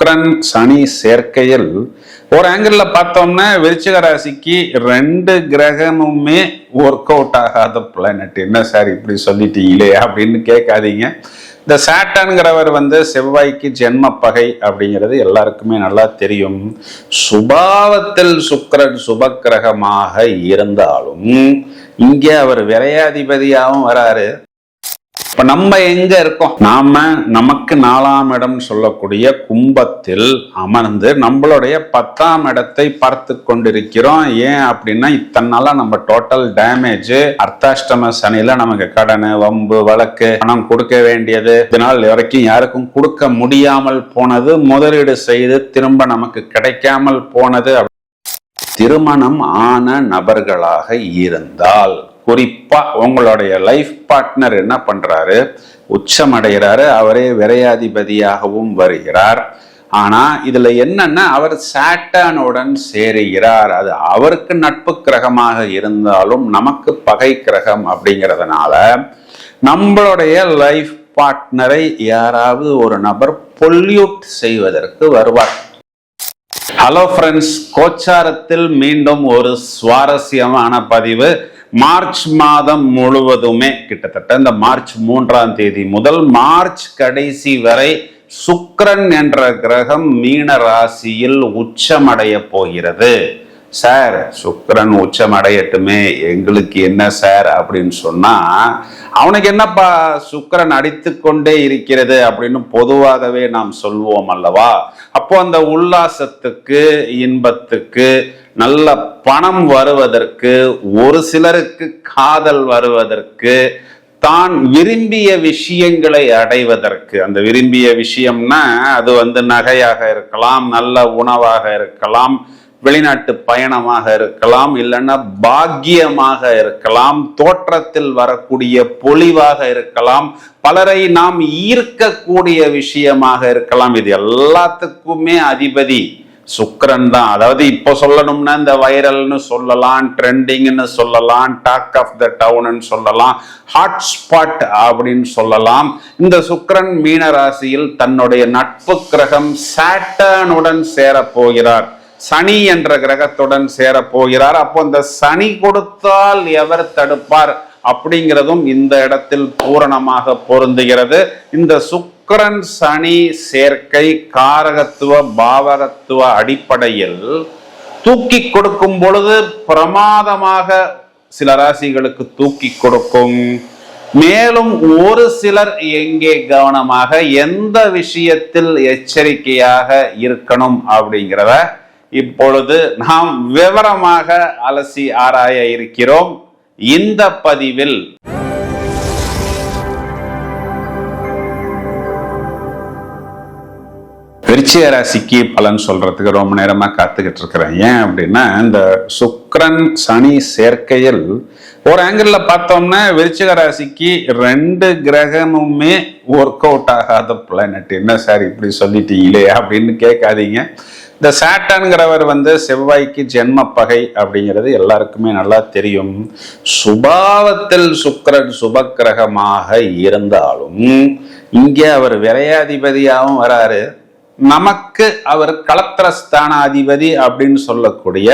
சுக்கிரன் சனி சேர்க்கையில் ஒரு ஆங்கிள் பார்த்தோம்னா விருச்சிக ராசிக்கு 2 கிரகமுமே ஒர்க் அவுட் ஆகாத பிளானட். என்ன சார் இப்படி சொல்லிட்டீங்களே அப்படின்னு கேட்காதீங்க. இந்த சாட்டன்கிறவர் செவ்வாய்க்கு ஜென்ம பகை அப்படிங்கிறது எல்லாருக்குமே நல்லா தெரியும். சுபாவத்தில் சுக்கிரன் சுப கிரகமாக இருந்தாலும் இங்கே அவர் விரையாதிபதியாகவும் வராரு. இப்ப நம்ம எங்க இருக்கோம்? நமக்கு 4ஆம் இடம் சொல்லக்கூடிய கும்பத்தில் அமர்ந்து நம்மளுடைய 10ஆம் இடத்தை பார்த்து கொண்டிருக்கிறோம். ஏன் அப்படின்னா இத்தனால நம்ம டோட்டல் டேமேஜ், அர்த்தாஷ்டம சனியில நமக்கு கடன், வம்பு, வழக்கு, பணம் கொடுக்க வேண்டியது, இதனால் வரைக்கும் யாருக்கும் கொடுக்க முடியாமல் போனது, முதலீடு செய்து திரும்ப நமக்கு கிடைக்காமல் போனது. திருமணம் ஆன நபர்களாக இருந்தால் குறிப்பா உங்களுடைய லைஃப் பார்ட்னர் என்ன பண்றாரு? உச்சம் அடைகிறாரு. அவரே விரையாதிபதியாகவும் வருகிறார். ஆனா இதுல என்னன்னா அவர் சாட்டனுடன் சேருகிறார். அது அவருக்கு நட்பு கிரகமாக இருந்தாலும் நமக்கு பகை கிரகம் அப்படிங்கிறதுனால நம்மளுடைய லைஃப் பார்ட்னரை யாராவது ஒரு நபர் பொல்யூட் செய்வதற்கு வருவார். ஹலோ ஃப்ரெண்ட்ஸ், கோச்சாரத்தில் மீண்டும் ஒரு சுவாரஸ்யமான பதிவு. மார்ச் மாதம் முழுவதுமே கிட்டத்தட்ட இந்த மார்ச் 3ஆம் தேதி முதல் மார்ச் கடைசி வரை சுக்கிரன் என்ற கிரகம் மீன ராசியில் உச்சமடைய போகிறது. சார், சுக்கிரன் உச்சம் அடையட்டுமே, எங்களுக்கு என்ன சார் அப்படின்னு சொன்னா, அவனுக்கு என்னப்பா சுக்கிரன் அடித்து கொண்டே இருக்கிறது அப்படின்னு பொதுவாகவே நாம் சொல்வோம் அல்லவா? அப்போ அந்த உல்லாசத்துக்கு, இன்பத்துக்கு, நல்ல பணம் வருவதற்கு, ஒரு சிலருக்கு காதல் வருவதற்கு, தான் விரும்பிய விஷயங்களை அடைவதற்கு, அந்த விரும்பிய விஷயம்னா அது நகையாக இருக்கலாம், நல்ல உணவாக இருக்கலாம், வெளிநாட்டு பயணமாக இருக்கலாம், இல்லைன்னா பாக்கியமாக இருக்கலாம், தோற்றத்தில் வரக்கூடிய பொலிவாக இருக்கலாம், பலரை நாம் ஈர்க்கக்கூடிய விஷயமாக இருக்கலாம். இது எல்லாத்துக்குமே அதிபதி சுக்கிரன் தான். அதாவது இப்போ சொல்லணும்னா இந்த வைரல்னு சொல்லலாம், ட்ரெண்டிங்னு சொல்லலாம், டாக் ஆஃப் த டவுன் சொல்லலாம், ஹாட்ஸ்பாட் அப்படின்னு சொல்லலாம். இந்த சுக்கிரன் மீன ராசியில் தன்னுடைய நட்பு கிரகம் சாட்டனுடன் சேரப்போகிறார். சனி என்ற கிரகத்துடன் சேரப்போகிறார். அப்போ இந்த சனி கொடுத்தால் எவர் தடுப்பார் அப்படிங்கிறதும் இந்த இடத்தில் பூரணமாக பொருந்துகிறது. இந்த சுக்கிரன் சனி சேர்க்கை காரகத்துவ பாவகத்துவ அடிப்படையில் தூக்கி கொடுக்கும் பொழுது பிரமாதமாக சில ராசிகளுக்கு தூக்கி கொடுக்கும். மேலும் ஒரு சிலர் எங்கே கவனமாக, எந்த விஷயத்தில் எச்சரிக்கையாக இருக்கணும் அப்படிங்கிறத இப்பொழுது நாம் விவரமாக அலசி ஆராய இருக்கிறோம். இந்த பதிவில் விருச்சிக ராசிக்கு பலன் சொல்றதுக்கு ரொம்ப நேரமா காத்துக்கிட்டு இருக்கிறேன். ஏன் அப்படின்னா இந்த சுக்கிரன் சனி சேர்க்கையில் ஒரு ஆங்கிள் பார்த்தோம்னா விருச்சிக ராசிக்கு 2 கிரகமுமே ஒர்க் அவுட் ஆகாத பிளானட். என்ன சார் இப்படி சொல்லிட்டீங்களே அப்படின்னு கேட்காதீங்க. இந்த சாட்டன்கிறவர் செவ்வாய்க்கு ஜென்ம பகை அப்படிங்கிறது எல்லாருக்குமே நல்லா தெரியும். சுபாவத்தில் சுக்கிரன் சுப கிரகமாக இருந்தாலும் இங்கே அவர் விரையாதிபதியாகவும் வராரு. நமக்கு அவர் களத்திரஸ்தானாதிபதி அப்படின்னு சொல்லக்கூடிய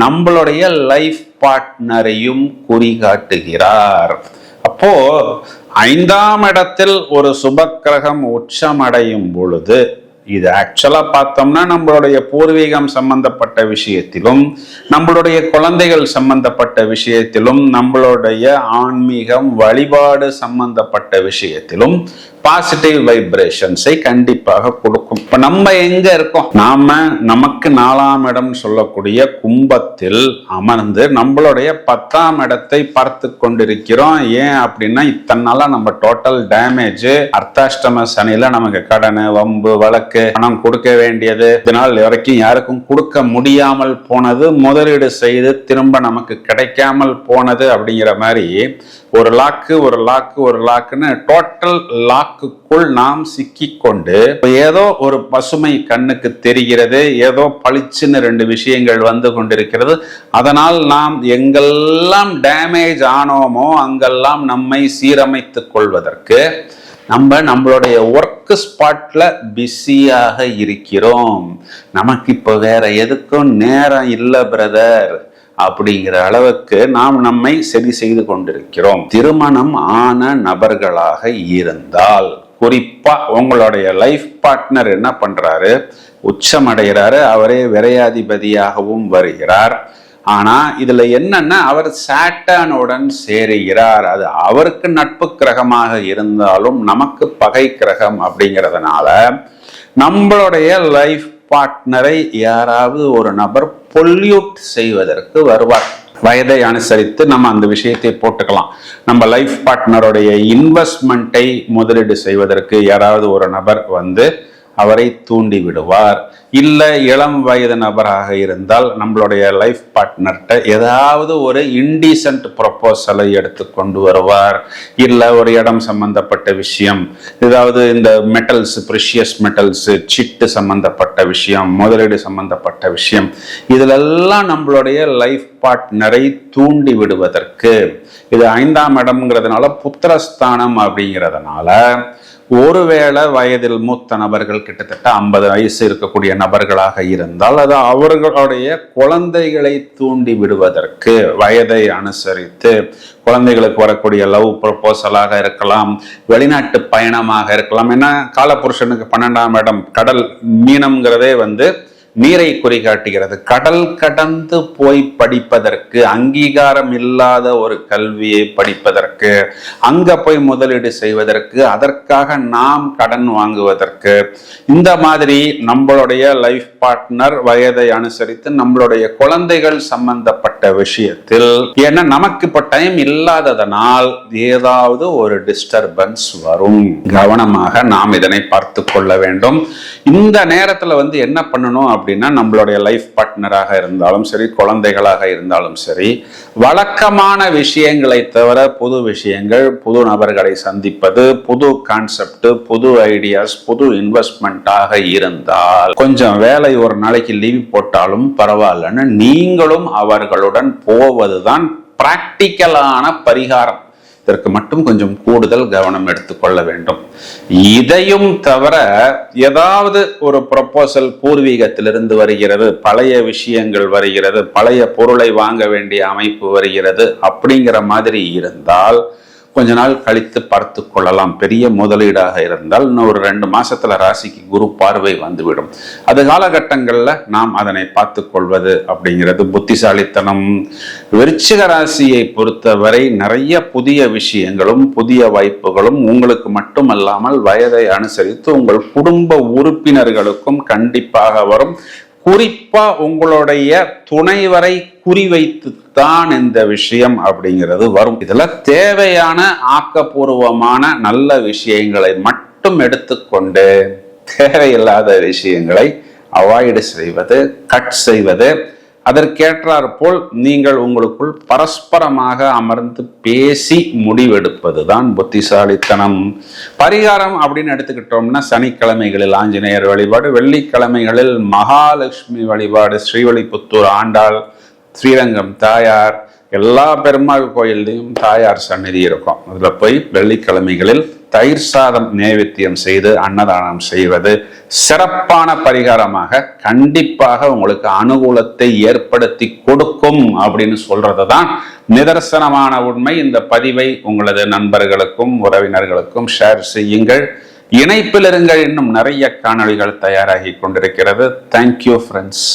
நம்மளுடைய லைஃப் பார்ட்னரையும் குறிகாட்டுகிறார். அப்போ 5ஆம் இடத்தில் ஒரு சுப கிரகம் உச்சமடையும் பொழுது இது ஆக்சுவலா பார்த்தோம்னா நம்மளுடைய பூர்வீகம் சம்பந்தப்பட்ட விஷயத்திலும், நம்மளுடைய குழந்தைகள் சம்பந்தப்பட்ட விஷயத்திலும், நம்மளுடைய ஆன்மீகம் வழிபாடு சம்பந்தப்பட்ட விஷயத்திலும் பாசிட்டிவ் வைப்ரேஷன்ஸை கண்டிப்பாக கொடுக்கும். இப்ப நம்ம எங்க இருக்கோம்? நமக்கு 4ஆம் இடம் சொல்லக்கூடிய கும்பத்தில் அமர்ந்து நம்மளுடைய 10ஆம் இடத்தை பார்த்து கொண்டிருக்கிறோம். ஏன் அப்படின்னா இத்தனால நம்ம டோட்டல் டேமேஜ், அர்த்தாஷ்டம சனியில நமக்கு கடன், வம்பு, வழக்கு, பணம் கொடுக்க வேண்டியது, இதனால் வரைக்கும் யாருக்கும் கொடுக்க முடியாமல் போனது, முதலீடு செய்து திரும்ப நமக்கு கிடைக்காமல் போனது அப்படிங்கிற மாதிரி ஒரு லாக்குன்னு டோட்டல் லாக்குக்குள் நாம் சிக்கிக்கொண்டு ஏதோ ஒரு பசுமை கண்ணுக்கு தெரிகிறது, ஏதோ பளிச்சுன்னு 2 விஷயங்கள் வந்து கொண்டிருக்கிறது. அதனால் நாம் எங்கெல்லாம் டேமேஜ் ஆனோமோ அங்கெல்லாம் நம்மை சீரமைத்துக் கொள்வதற்கு நம்மளுடைய ஒர்க் ஸ்பாட்ல பிஸியாக இருக்கிறோம். நமக்கு இப்போ வேற எதுக்கும் நேரம் இல்லை பிரதர் அப்படிங்கிற அளவுக்கு நாம் நம்மை சரி செய்து கொண்டிருக்கிறோம். திருமணம் ஆன நபர்களாக இருந்தால் குறிப்பா உங்களுடைய லைஃப் பார்ட்னர் என்ன பண்றாரு, உச்சமடைகிறாரு, அவரே விரையாதிபதியாகவும் வருகிறார். ஆனா இதுல என்னன்னா அவர் சாட்டனுடன் சேருகிறார். அது அவருக்கு நட்பு கிரகமாக இருந்தாலும் நமக்கு பகை கிரகம் அப்படிங்கிறதுனால நம்மளுடைய லைஃப் பார்ட்னரை யாராவது ஒரு நபர் பொல்யூட் செய்வதற்கு வருவார். வயதை அனுசரித்து நம்ம அந்த விஷயத்தை போட்டுக்கலாம். நம்ம லைஃப் பார்ட்னருடைய இன்வெஸ்ட்மெண்ட்டை முதலீடு செய்வதற்கு யாராவது ஒரு நபர் வந்து அவரை தூண்டி விடுவார். இல்ல இளம் வயது நபராக இருந்தால் நம்மளுடைய லைஃப் பார்ட்னர்கிட்ட ஏதாவது ஒரு இன்டீசன்ட் ப்ரொபோசலை எடுத்து கொண்டு வருவார். இல்ல ஒரு இடம் சம்பந்தப்பட்ட விஷயம், ஏதாவது இந்த மெட்டல்ஸ், ப்ரிஷியஸ் மெட்டல்ஸ், சிட்டு சம்பந்தப்பட்ட விஷயம், முதலீடு சம்பந்தப்பட்ட விஷயம், இதிலெல்லாம் நம்மளுடைய லைஃப் பார்ட்னரை தூண்டி விடுவதற்கு, இது 5ஆம் இடம்ங்கிறதுனால புத்திரஸ்தானம் அப்படிங்கிறதுனால ஒருவேளை வயதில் மூத்த நபர்கள் கிட்டத்தட்ட 50 வயசு இருக்கக்கூடிய நபர்களாக இருந்தால் அது அவர்களுடைய குழந்தைகளை தூண்டி விடுவதற்கு வயதை அனுசரித்து குழந்தைகளுக்கு வரக்கூடிய லவ் ப்ரொபோசலாக இருக்கலாம், வெளிநாட்டு பயணமாக இருக்கலாம். ஏன்னா காலபுருஷனுக்கு 12ஆம் இடம் கடல், மீனம்ங்கிறதே வந்து நீரை குறிகாட்டுகிறது. கடல் கடந்து போய் படிப்பதற்கு, அங்கீகாரம் இல்லாத ஒரு கல்வியை படிப்பதற்கு, அங்க போய் முதலீடு செய்வதற்கு, அதற்காக நாம் கடன் வாங்குவதற்கு, இந்த மாதிரி நம்மளுடைய லைஃப் பார்ட்னர் வயதை அனுசரித்து நம்மளுடைய குழந்தைகள் சம்பந்தப்பட்ட விஷயத்தில், ஏன்னா நமக்கு இப்ப டைம் இல்லாததனால் ஏதாவது ஒரு டிஸ்டர்பன்ஸ் வரும். கவனமாக நாம் இதனை பார்த்து கொள்ள வேண்டும். இந்த நேரத்துல வந்து என்ன பண்ணணும் அப்படின்னா, நம்மளுடைய லைஃப் பார்ட்னராக இருந்தாலும் சரி, குழந்தைகளாக இருந்தாலும் சரி, வழக்கமான விஷயங்களை தவிர புது விஷயங்கள், புது நபர்களை சந்திப்பது, புது கான்செப்ட், புது ஐடியாஸ், புது இன்வெஸ்ட்மெண்ட்டாக இருந்தால் கொஞ்சம் வேலை ஒரு நாளைக்கு லீவ் போட்டாலும் பரவாயில்லன்னு நீங்களும் அவர்களுடன் போவதுதான் பிராக்டிக்கலான பரிகாரம். இதற்கு மட்டும் கொஞ்சம் கூடுதல் கவனம் எடுத்துக்கொள்ள வேண்டும். இதையும் தவிர ஏதாவது ஒரு ப்ரொபோசல் பூர்வீகத்திலிருந்து வருகிறது, பழைய விஷயங்கள் வருகிறது, பழைய பொருளை வாங்க வேண்டிய அமைப்பு வருகிறது அப்படிங்கிற மாதிரி இருந்தால் கொஞ்ச நாள் கழித்து பார்த்து கொள்ளலாம். பெரிய முதலீடாக இருந்தால் இன்னும் ஒரு 2 மாசத்துல ராசிக்கு குரு பார்வை வந்துவிடும். அது காலகட்டங்கள்ல நாம் அதனை பார்த்து கொள்வது அப்படிங்கிறது புத்திசாலித்தனம். விருச்சிக ராசியை பொறுத்தவரை நிறைய புதிய விஷயங்களும் புதிய வாய்ப்புகளும் உங்களுக்கு மட்டுமல்லாமல் வயதை அனுசரித்து உங்கள் குடும்ப உறுப்பினர்களுக்கும் கண்டிப்பாக வரும். குறிப்பா உங்களுடைய துணைவரை குறிவைத்து தான் இந்த விஷயம் அப்படிங்கிறது வரும். இதுல தேவையான ஆக்கப்பூர்வமான நல்ல விஷயங்களை மட்டும் எடுத்துக்கொண்டு தேவையில்லாத விஷயங்களை அவாய்டு செய்வது, கட் செய்வது, அதற்கேற்றாற் போல் நீங்கள் உங்களுக்குள் பரஸ்பரமாக அமர்ந்து பேசி முடிவெடுப்பதுதான் புத்திசாலித்தனம். பரிகாரம் அப்படின்னு எடுத்துக்கிட்டோம்னா சனிக்கிழமைகளில் ஆஞ்சநேயர் வழிபாடு, வெள்ளிக்கிழமைகளில் மகாலட்சுமி வழிபாடு, ஸ்ரீவில்லிபுத்தூர் ஆண்டாள், ஸ்ரீரங்கம் தாயார், எல்லா பெருமாள் கோயிலையும் தாயார் சந்நிதி இருக்கும். அதுல போய் வெள்ளிக்கிழமைகளில் தயிர் சாதம் நைவேத்தியம் செய்து அன்னதானம் செய்வது சிறப்பான பரிகாரமாக கண்டிப்பாக உங்களுக்கு அனுகூலத்தை ஏற்படுத்தி கொடுக்கும் அப்படின்னு சொல்றதுதான் நிதர்சனமான உண்மை. இந்த பதிவை உங்களது நண்பர்களுக்கும் உறவினர்களுக்கும் ஷேர் செய்யுங்கள். இணைப்பில் இருங்கள். இன்னும் நிறைய காணொளிகள் தயாராகி கொண்டிருக்கிறது. Thank you friends.